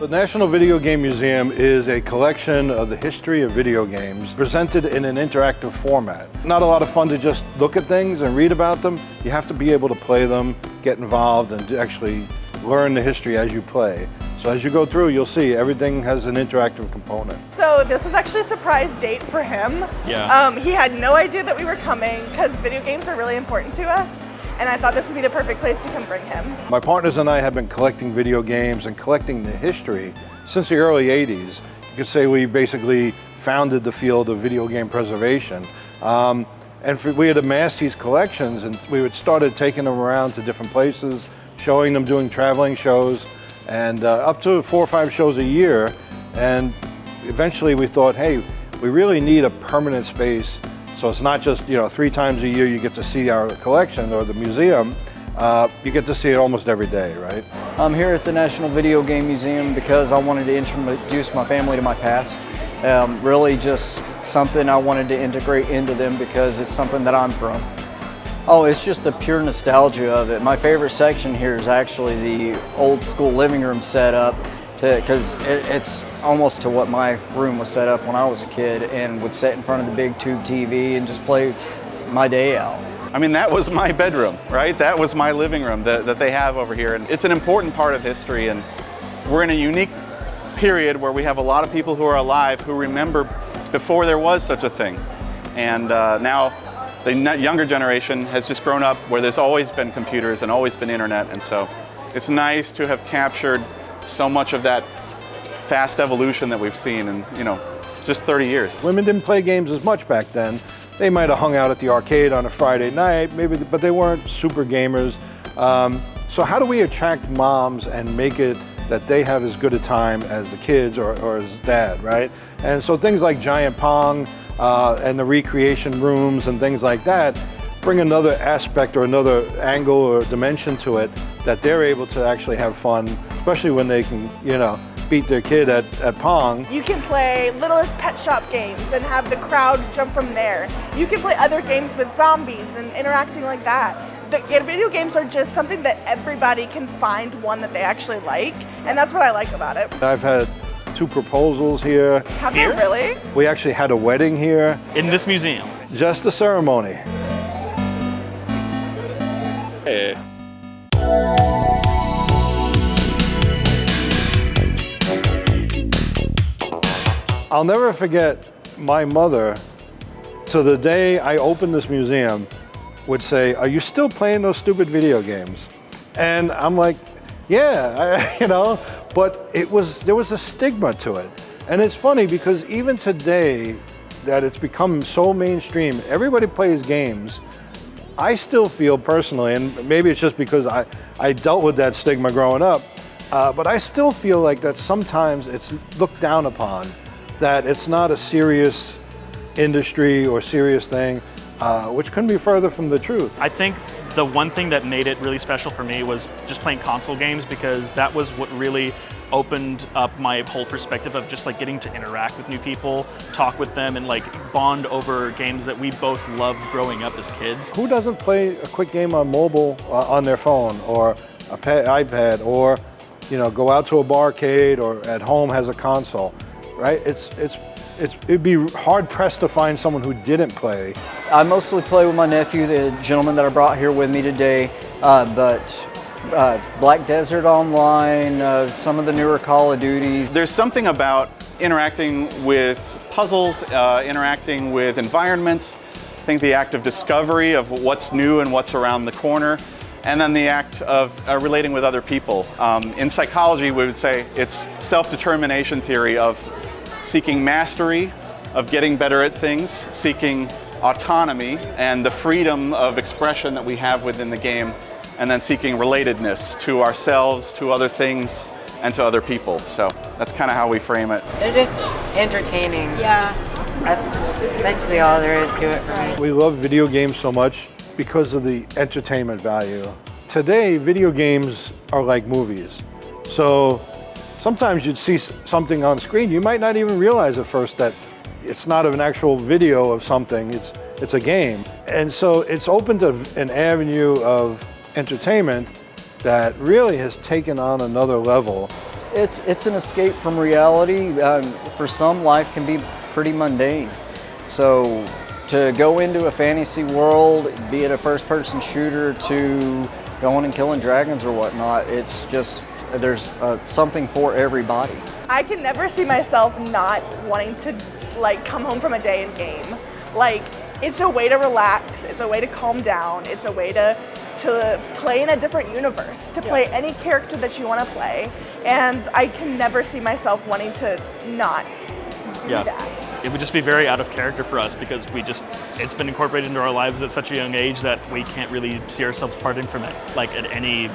The National Video Game Museum is a collection of the history of video games presented in an interactive format. Not a lot of fun to just look at things and read about them. You have to be able to play them, get involved, and actually learn the history as you play. So as you go through, you'll see everything has an interactive component. So this was actually a surprise date for him. Yeah. He had no idea that we were coming because video games are really important to us. And I thought this would be the perfect place to come bring him. My partners and I have been collecting video games and collecting the history since the early 80s. You could say we basically founded the field of video game preservation. We had amassed these collections, and we had started taking them around to different places, showing them, doing traveling shows, and up to 4 or 5 shows a year. And eventually we thought, hey, we really need a permanent space. So it's not just 3 times a year you get to see our collection or the museum. You get to see it almost every day, right? I'm here at the National Video Game Museum because I wanted to introduce my family to my past. Really just something I wanted to integrate into them because it's something that I'm from. Oh, it's just the pure nostalgia of it. My favorite section here is actually the old school living room setup because it's almost to what my room was set up when I was a kid, and would sit in front of the big tube TV and just play my day out. I mean, that was my bedroom, right? That was my living room that they have over here. And it's an important part of history, and we're in a unique period where we have a lot of people who are alive who remember before there was such a thing. And now the younger generation has just grown up where there's always been computers and always been internet, and so it's nice to have captured so much of that fast evolution that we've seen in, just 30 years. Women didn't play games as much back then. They might have hung out at the arcade on a Friday night, maybe, but they weren't super gamers. So how do we attract moms and make it that they have as good a time as the kids or as dad, right? And so things like Giant Pong and the recreation rooms and things like that bring another aspect or another angle or dimension to it that they're able to actually have fun, especially when they can, beat their kid at Pong. You can play Littlest Pet Shop games and have the crowd jump from there. You can play other games with zombies and interacting like that. The video games are just something that everybody can find one that they actually like, and that's what I like about it. I've had 2 proposals here. Have you really? We actually had a wedding here. In this museum? Just a ceremony. Hey. I'll never forget my mother, to the day I opened this museum, would say, "Are you still playing those stupid video games?" And I'm like, yeah, but there was a stigma to it. And it's funny because even today that it's become so mainstream, everybody plays games. I still feel personally, and maybe it's just because I dealt with that stigma growing up, but I still feel like that sometimes it's looked down upon, that it's not a serious industry or serious thing, which couldn't be further from the truth. I think the one thing that made it really special for me was just playing console games, because that was what really opened up my whole perspective of just like getting to interact with new people, talk with them, and like bond over games that we both loved growing up as kids. Who doesn't play a quick game on mobile, on their phone or a iPad, or go out to a barcade or at home has a console, right? It'd be hard pressed to find someone who didn't play. I mostly play with my nephew, the gentleman that I brought here with me today, but Black Desert Online, some of the newer Call of Duties. There's something about interacting with puzzles, interacting with environments. I think the act of discovery of what's new and what's around the corner, and then the act of relating with other people. In psychology, we would say it's self-determination theory of seeking mastery, of getting better at things, seeking autonomy and the freedom of expression that we have within the game, and then seeking relatedness to ourselves, to other things, and to other people. So that's kind of how we frame it. They're just entertaining. Yeah. That's basically all there is to it for me. We love video games so much because of the entertainment value. Today, video games are like movies. So sometimes you'd see something on screen, you might not even realize at first that it's not an actual video of something, it's a game. And so it's opened an avenue of entertainment that really has taken on another level. It's an escape from reality. For some, life can be pretty mundane. So to go into a fantasy world, be it a first-person shooter to going and killing dragons or whatnot, it's just, there's something for everybody. I can never see myself not wanting to like come home from a day in game. Like, it's a way to relax, it's a way to calm down, it's a way to play in a different universe, to play any character that you want to play. And I can never see myself wanting to not do that. It would just be very out of character for us because it's been incorporated into our lives at such a young age that we can't really see ourselves parting from it, like at any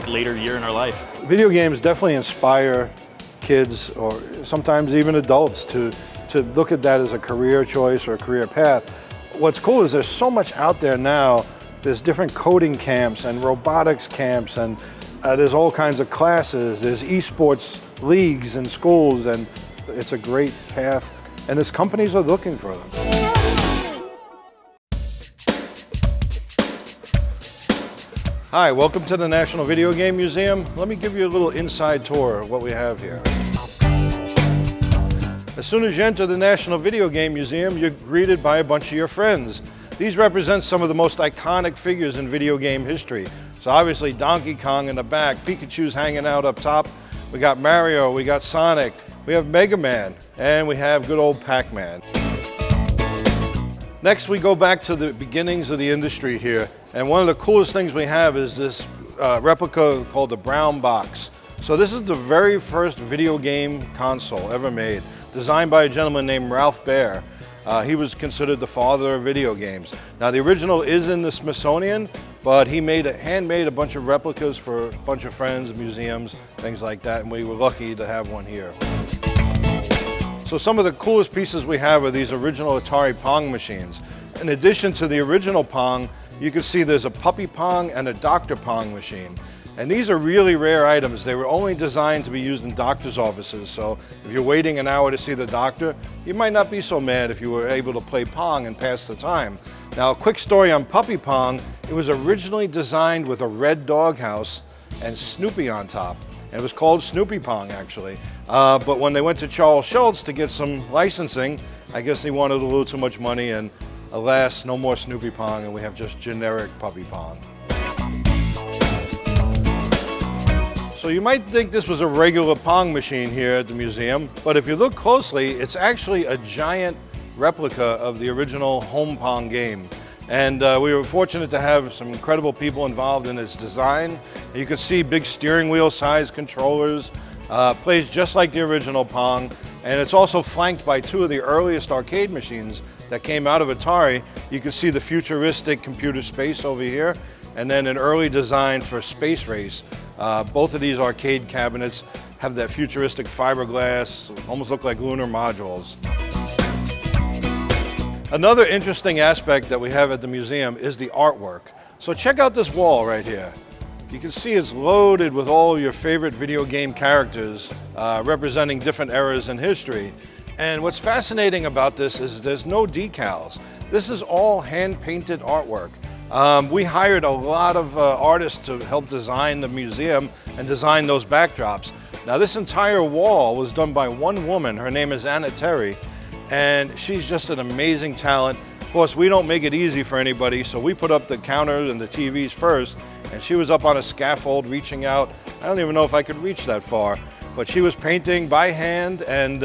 later year in our life. Video games definitely inspire kids or sometimes even adults to look at that as a career choice or a career path. What's cool is there's so much out there now. There's different coding camps and robotics camps, and there's all kinds of classes. There's esports leagues in schools, and it's a great path, and its companies are looking for them. Hi, welcome to the National Video Game Museum. Let me give you a little inside tour of what we have here. As soon as you enter the National Video Game Museum, you're greeted by a bunch of your friends. These represent some of the most iconic figures in video game history. So obviously Donkey Kong in the back, Pikachu's hanging out up top. We got Mario, we got Sonic, we have Mega Man, and we have good old Pac-Man. Next, we go back to the beginnings of the industry here. And one of the coolest things we have is this replica called the Brown Box. So this is the very first video game console ever made, designed by a gentleman named Ralph Baer. He was considered the father of video games. Now the original is in the Smithsonian, but he handmade a bunch of replicas for a bunch of friends, museums, things like that, and we were lucky to have one here. So some of the coolest pieces we have are these original Atari Pong machines. In addition to the original Pong, you can see there's a Puppy Pong and a Dr. Pong machine. And these are really rare items. They were only designed to be used in doctor's offices, so if you're waiting an hour to see the doctor, you might not be so mad if you were able to play Pong and pass the time. Now, a quick story on Puppy Pong. It was originally designed with a red doghouse and Snoopy on top. And it was called Snoopy Pong, actually. But when they went to Charles Schultz to get some licensing, I guess they wanted a little too much money, and alas, no more Snoopy Pong, and we have just generic Puppy Pong. So you might think this was a regular Pong machine here at the museum, but if you look closely, it's actually a giant replica of the original home Pong game. And we were fortunate to have some incredible people involved in its design. And you can see big steering wheel sized controllers, plays just like the original Pong, and it's also flanked by two of the earliest arcade machines that came out of Atari. You can see the futuristic computer space over here, and then an early design for Space Race. Both of these arcade cabinets have that futuristic fiberglass, almost look like lunar modules. Another interesting aspect that we have at the museum is the artwork. So check out this wall right here. You can see it's loaded with all your favorite video game characters representing different eras in history. And what's fascinating about this is there's no decals. This is all hand-painted artwork. We hired a lot of artists to help design the museum and design those backdrops. Now this entire wall was done by one woman. Her name is Anna Terry, and she's just an amazing talent. Of course, we don't make it easy for anybody, so we put up the counters and the TVs first, and she was up on a scaffold reaching out. I don't even know if I could reach that far, but she was painting by hand, and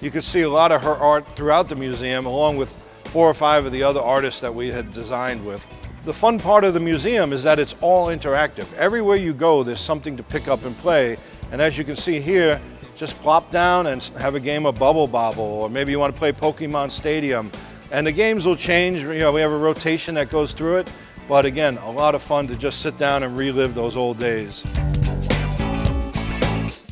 you could see a lot of her art throughout the museum, along with 4 or 5 of the other artists that we had designed with. The fun part of the museum is that it's all interactive. Everywhere you go, there's something to pick up and play. And as you can see here, just plop down and have a game of Bubble Bobble, or maybe you want to play Pokemon Stadium. And the games will change. You know, we have a rotation that goes through it. But again, a lot of fun to just sit down and relive those old days.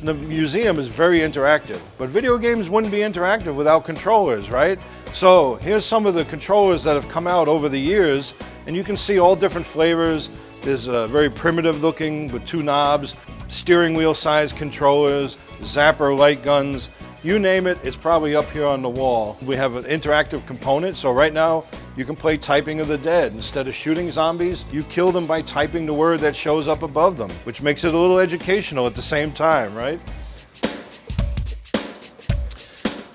The museum is very interactive, but video games wouldn't be interactive without controllers, right? So here's some of the controllers that have come out over the years, and you can see all different flavors. There's very primitive looking with 2 knobs, steering wheel sized controllers, zapper light guns, you name it, it's probably up here on the wall. We have an interactive component, so right now you can play Typing of the Dead. Instead of shooting zombies, you kill them by typing the word that shows up above them, which makes it a little educational at the same time, right?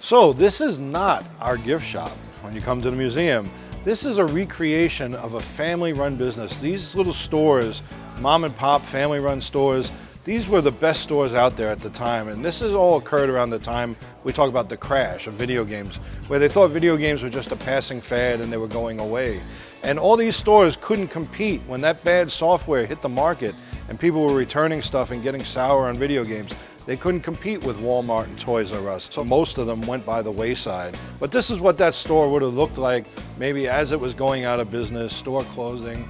So this is not our gift shop when you come to the museum. This is a recreation of a family-run business. These little stores, mom and pop family-run stores, these were the best stores out there at the time, and this has all occurred around the time we talk about the crash of video games, where they thought video games were just a passing fad and they were going away. And all these stores couldn't compete when that bad software hit the market and people were returning stuff and getting sour on video games. They couldn't compete with Walmart and Toys R Us, so most of them went by the wayside. But this is what that store would have looked like maybe as it was going out of business, store closing,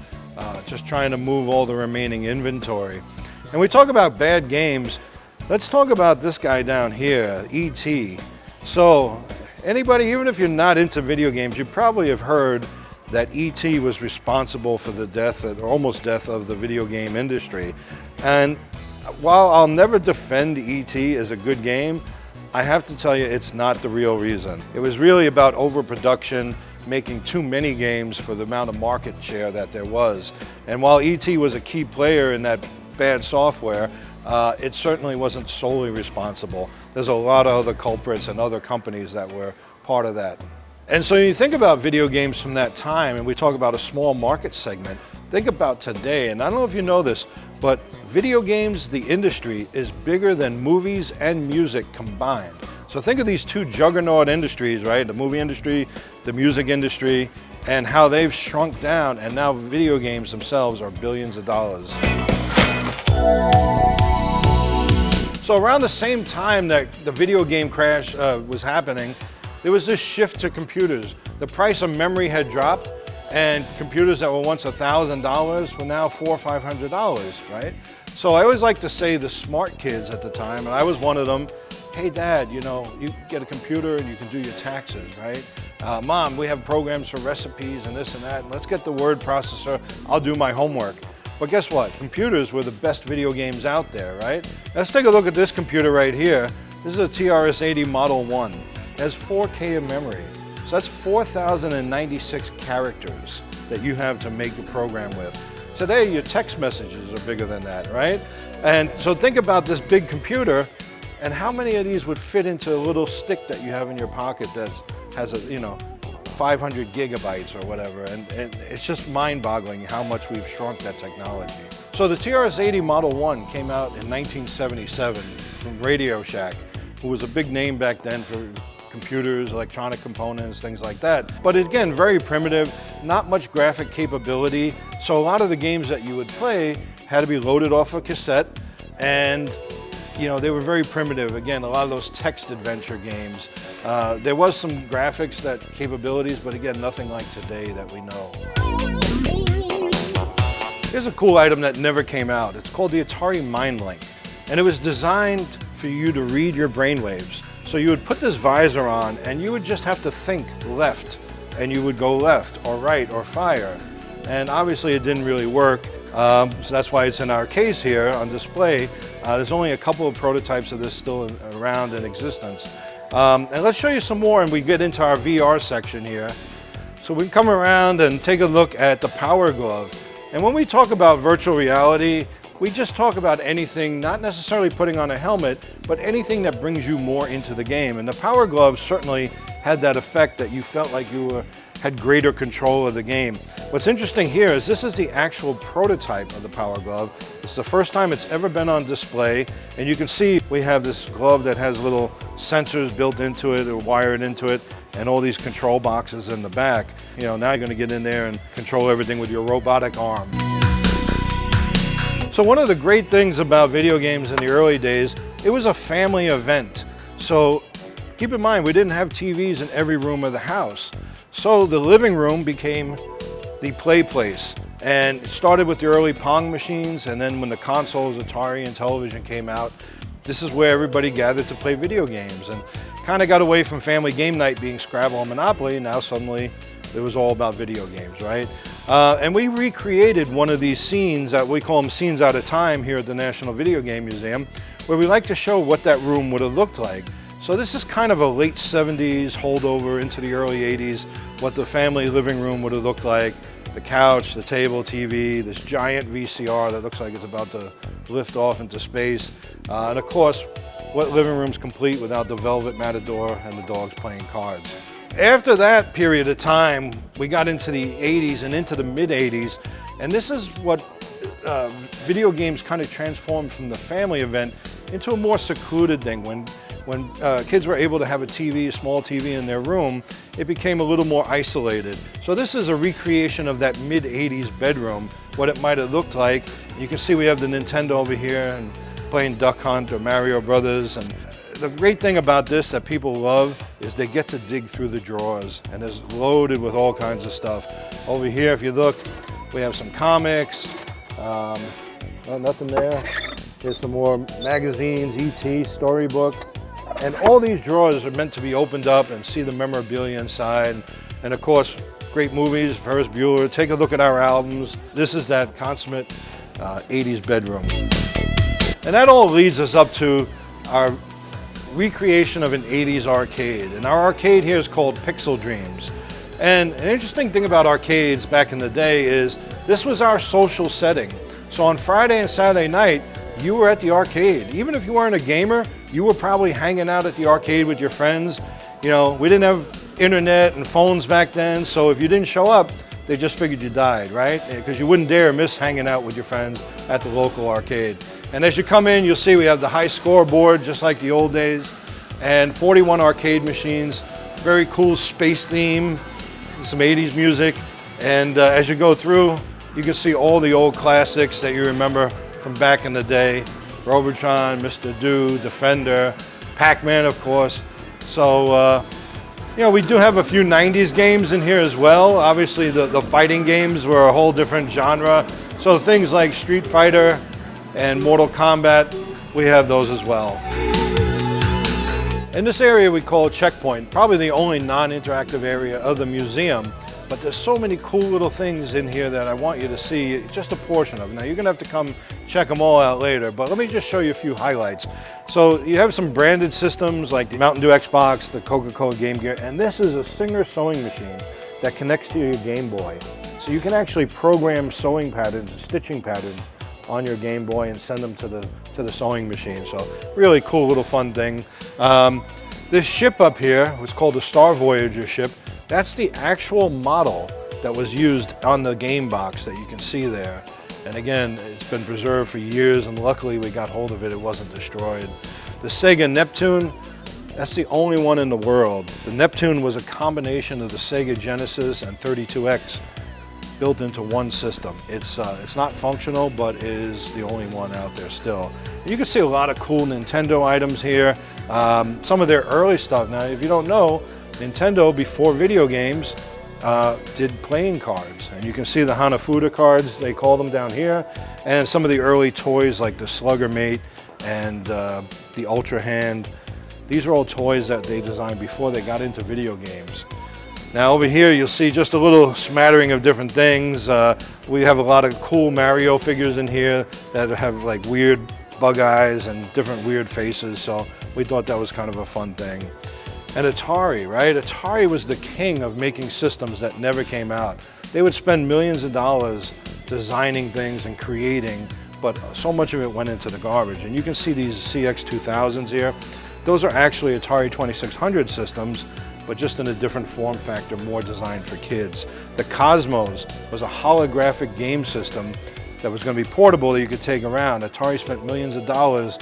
just trying to move all the remaining inventory. And we talk about bad games, let's talk about this guy down here, E.T. So anybody, even if you're not into video games, you probably have heard that E.T. was responsible for the death, or almost death, of the video game industry. And while I'll never defend E.T. as a good game, I have to tell you it's not the real reason. It was really about overproduction, making too many games for the amount of market share that there was. And while E.T. was a key player in that bad software, it certainly wasn't solely responsible. There's a lot of other culprits and other companies that were part of that. And so you think about video games from that time, and we talk about a small market segment. Think about today, and I don't know if you know this, but video games, the industry, is bigger than movies and music combined. So think of these two juggernaut industries, right? The movie industry, the music industry, and how they've shrunk down, and now video games themselves are billions of dollars. So around the same time that the video game crash was happening, there was this shift to computers. The price of memory had dropped, and computers that were once $1,000 were now $400 or $500, right? So I always like to say the smart kids at the time, and I was one of them, hey Dad, you know, you get a computer and you can do your taxes, right? Mom, we have programs for recipes and this and that, and let's get the word processor, I'll do my homework. But guess what? Computers were the best video games out there, right? Let's take a look at this computer right here. This is a TRS-80 Model 1. It has 4K of memory. So that's 4,096 characters that you have to make a program with. Today, your text messages are bigger than that, right? And so think about this big computer, and how many of these would fit into a little stick that you have in your pocket that has a, 500 gigabytes or whatever, and it's just mind-boggling how much we've shrunk that technology. So the TRS-80 Model 1 came out in 1977 from Radio Shack, who was a big name back then for computers, electronic components, things like that. But again, very primitive, not much graphic capability, so a lot of the games that you would play had to be loaded off a cassette, and they were very primitive. Again, a lot of those text adventure games. There was some graphics capabilities, but again, nothing like today that we know. Here's a cool item that never came out. It's called the Atari MindLink, and it was designed for you to read your brainwaves. So you would put this visor on, and you would just have to think left, and you would go left or right or fire. And obviously it didn't really work. So that's why it's in our case here on display. There's only a couple of prototypes of this still around in existence. And let's show you some more, and we get into our VR section here. So we come around and take a look at the Power Glove. And when we talk about virtual reality, we just talk about anything, not necessarily putting on a helmet, but anything that brings you more into the game. And the Power Glove certainly had that effect that you felt like you had greater control of the game. What's interesting here is this is the actual prototype of the Power Glove. It's the first time it's ever been on display, and you can see we have this glove that has little sensors built into it or wired into it, and all these control boxes in the back. Now you're going to get in there and control everything with your robotic arm. So one of the great things about video games in the early days, it was a family event. So keep in mind, we didn't have TVs in every room of the house. So the living room became the play place. And it started with the early Pong machines, and then when the consoles, Atari and television came out, this is where everybody gathered to play video games. And kind of got away from family game night being Scrabble and Monopoly. Now suddenly it was all about video games, right? And we recreated one of these scenes, we call them scenes out of time here at the National Video Game Museum, where we like to show what that room would have looked like. So this is kind of a late 70s holdover into the early 80s, what the family living room would have looked like. The couch, the table, TV, this giant VCR that looks like it's about to lift off into space. And of course, what living room's complete without the velvet matador and the dogs playing cards. After that period of time, we got into the 80s and into the mid-80s, and this is what video games kind of transformed from the family event into a more secluded thing. When kids were able to have a TV, a small TV in their room, it became a little more isolated. So this is a recreation of that mid-80s bedroom, what it might have looked like. You can see we have the Nintendo over here and playing Duck Hunt or Mario Brothers. And the great thing about this that people love is they get to dig through the drawers, and it's loaded with all kinds of stuff. Over here, if you look, we have some comics. Well, nothing there. Here's some more magazines, E.T., storybook. And all these drawers are meant to be opened up and see the memorabilia inside. And of course, great movies, Ferris Bueller. Take a look at our albums. This is that consummate 80s bedroom. And that all leads us up to our recreation of an 80s arcade. And our arcade here is called Pixel Dreams. And an interesting thing about arcades back in the day is this was our social setting. So on Friday and Saturday night, you were at the arcade. Even if you weren't a gamer, you were probably hanging out at the arcade with your friends. You know, we didn't have internet and phones back then, so if you didn't show up, they just figured you died, right? Because you wouldn't dare miss hanging out with your friends at the local arcade. And as you come in, you'll see we have the high scoreboard, just like the old days, and 41 arcade machines, very cool space theme, some 80s music. And as you go through, you can see all the old classics that you remember from back in the day. Robotron, Mr. Do, Defender, Pac-Man, of course. So, you know, we do have a few 90s games in here as well. Obviously, the fighting games were a whole different genre. So things like Street Fighter and Mortal Kombat, we have those as well. In this area we call Checkpoint, probably the only non-interactive area of the museum. But there's so many cool little things in here that I want you to see, just a portion of it. Now you're gonna have to come check them all out later, but let me just show you a few highlights. So you have some branded systems like the Mountain Dew Xbox, the Coca-Cola Game Gear, and this is a Singer sewing machine that connects to your Game Boy. So you can actually program sewing patterns and stitching patterns on your Game Boy and send them to the sewing machine. So really cool little fun thing. This ship up here was called the Star Voyager ship. That's the actual model that was used on the game box that you can see there. And again, it's been preserved for years, and luckily we got hold of it, it wasn't destroyed. The Sega Neptune, that's the only one in the world. The Neptune was a combination of the Sega Genesis and 32X built into one system. It's not functional, but it is the only one out there still. You can see a lot of cool Nintendo items here. Some of their early stuff. Now, if you don't know, Nintendo, before video games, did playing cards. And you can see the Hanafuda cards, they call them down here. And some of the early toys like the Slugger Mate and the Ultra Hand. These are all toys that they designed before they got into video games. Now over here you'll see just a little smattering of different things. We have a lot of cool Mario figures in here that have like weird bug eyes and different weird faces. So we thought that was kind of a fun thing. And Atari, right? Atari was the king of making systems that never came out. They would spend millions of dollars designing things and creating, but so much of it went into the garbage. And you can see these CX-2000s here. Those are actually Atari 2600 systems, but just in a different form factor, more designed for kids. The Cosmos was a holographic game system that was going to be portable that you could take around. Atari spent millions of dollars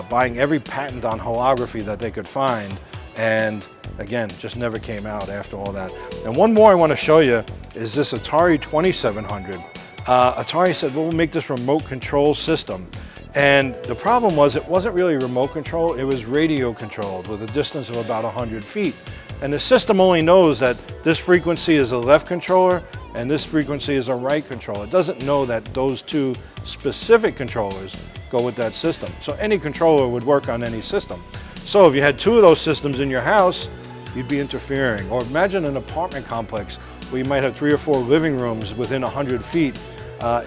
buying every patent on holography that they could find. And again, just never came out after all that. And one more I want to show you is this Atari 2700. Atari said, well, we'll make this remote control system. And the problem was it wasn't really remote control, it was radio controlled with a distance of about 100 feet. And the system only knows that this frequency is a left controller and this frequency is a right controller. It doesn't know that those two specific controllers go with that system. So any controller would work on any system. So if you had two of those systems in your house, you'd be interfering. Or imagine an apartment complex where you might have 3 or 4 living rooms within 100 feet.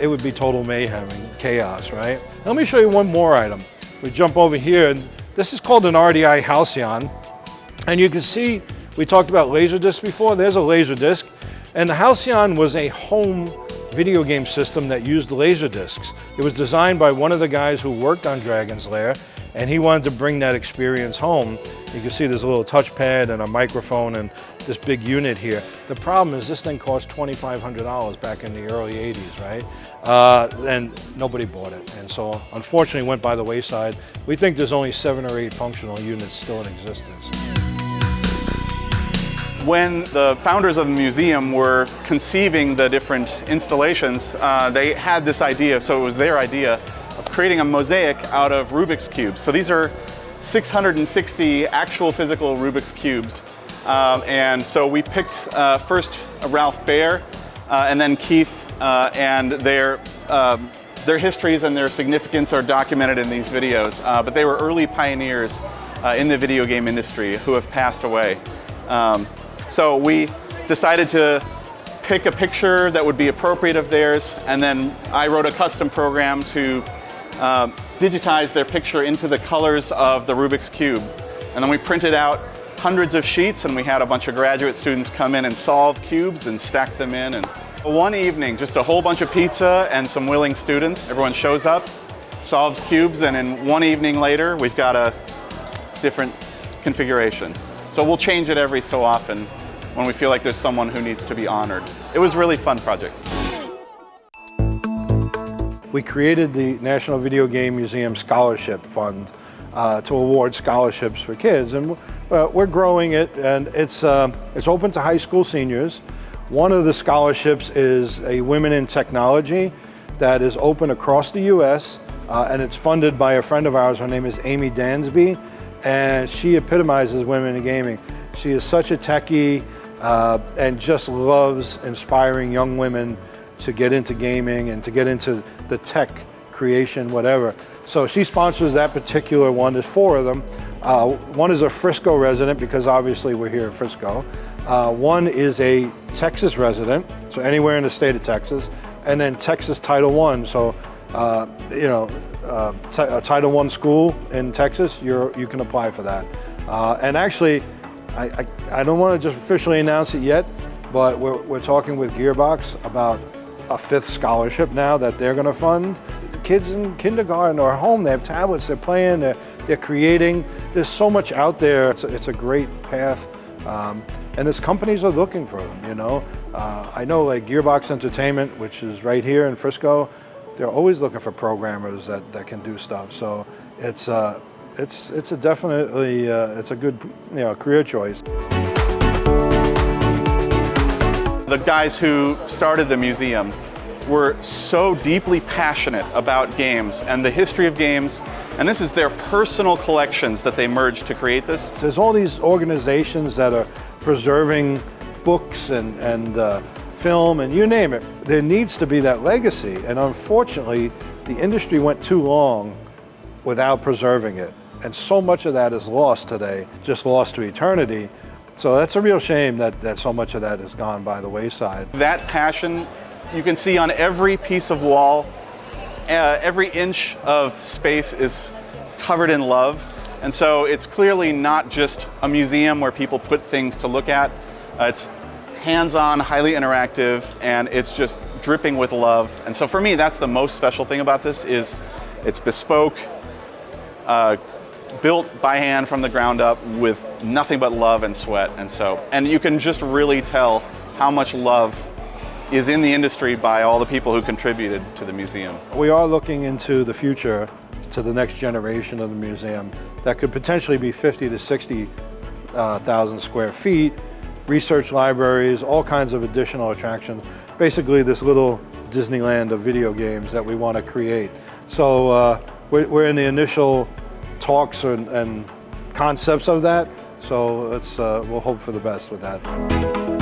It would be total mayhem and chaos, right? Let me show you one more item. We jump over here, and this is called an RDI Halcyon. And you can see, we talked about Laserdisc before. There's a Laserdisc. And the Halcyon was a home video game system that used Laserdiscs. It was designed by one of the guys who worked on Dragon's Lair. And he wanted to bring that experience home. You can see there's a little touchpad and a microphone and this big unit here. The problem is this thing cost $2,500 back in the early 80s, right? And nobody bought it. And so unfortunately went by the wayside. We think there's only 7 or 8 functional units still in existence. When the founders of the museum were conceiving the different installations, they had this idea, so it was their idea, of creating a mosaic out of Rubik's Cubes. So these are 660 actual physical Rubik's Cubes. And so we picked first Ralph Baer and then Keith, and their histories and their significance are documented in these videos. But they were early pioneers in the video game industry who have passed away. So we decided to pick a picture that would be appropriate of theirs, and then I wrote a custom program to digitize their picture into the colors of the Rubik's Cube. And then we printed out hundreds of sheets, and we had a bunch of graduate students come in and solve cubes and stack them in. And one evening, just a whole bunch of pizza and some willing students. Everyone shows up, solves cubes, and in one evening later, we've got a different configuration. So we'll change it every so often when we feel like there's someone who needs to be honored. It was a really fun project. We created the National Video Game Museum Scholarship Fund to award scholarships for kids, and we're growing it, and it's open to high school seniors. One of the scholarships is a Women in Technology that is open across the U.S., and it's funded by a friend of ours. Her name is Amy Dansby, and she epitomizes women in gaming. She is such a techie and just loves inspiring young women to get into gaming and to get into the tech creation, whatever. So she sponsors that particular one. There's 4 of them. One is a Frisco resident, because obviously we're here in Frisco. One is a Texas resident, so anywhere in the state of Texas. And then Texas Title I, so a Title I school in Texas, you can apply for that. And actually, I don't want to just officially announce it yet, but we're talking with Gearbox about a 5th scholarship now that they're going to fund. The kids in kindergarten or home, they have tablets, they're playing, they're creating. There's so much out there. It's a great path, and these companies are looking for them. You know, I know like Gearbox Entertainment, which is right here in Frisco, they're always looking for programmers that can do stuff. So it's a definitely it's a good career choice. The guys who started the museum were so deeply passionate about games and the history of games, and this is their personal collections that they merged to create this. There's all these organizations that are preserving books and film and you name it. There needs to be that legacy, and unfortunately the industry went too long without preserving it, and so much of that is lost today, just lost to eternity. So that's a real shame that so much of that has gone by the wayside. That passion you can see on every piece of wall. Every inch of space is covered in love. And so it's clearly not just a museum where people put things to look at. It's hands-on, highly interactive, and it's just dripping with love. And so for me, that's the most special thing about this, is it's bespoke, built by hand from the ground up with nothing but love and sweat. And you can just really tell how much love is in the industry by all the people who contributed to the museum. We are looking into the future, to the next generation of the museum that could potentially be 50 to 60,000 square feet, research libraries, all kinds of additional attractions. Basically this little Disneyland of video games that we want to create. So we're in the initial talks and concepts of that. So we'll hope for the best with that.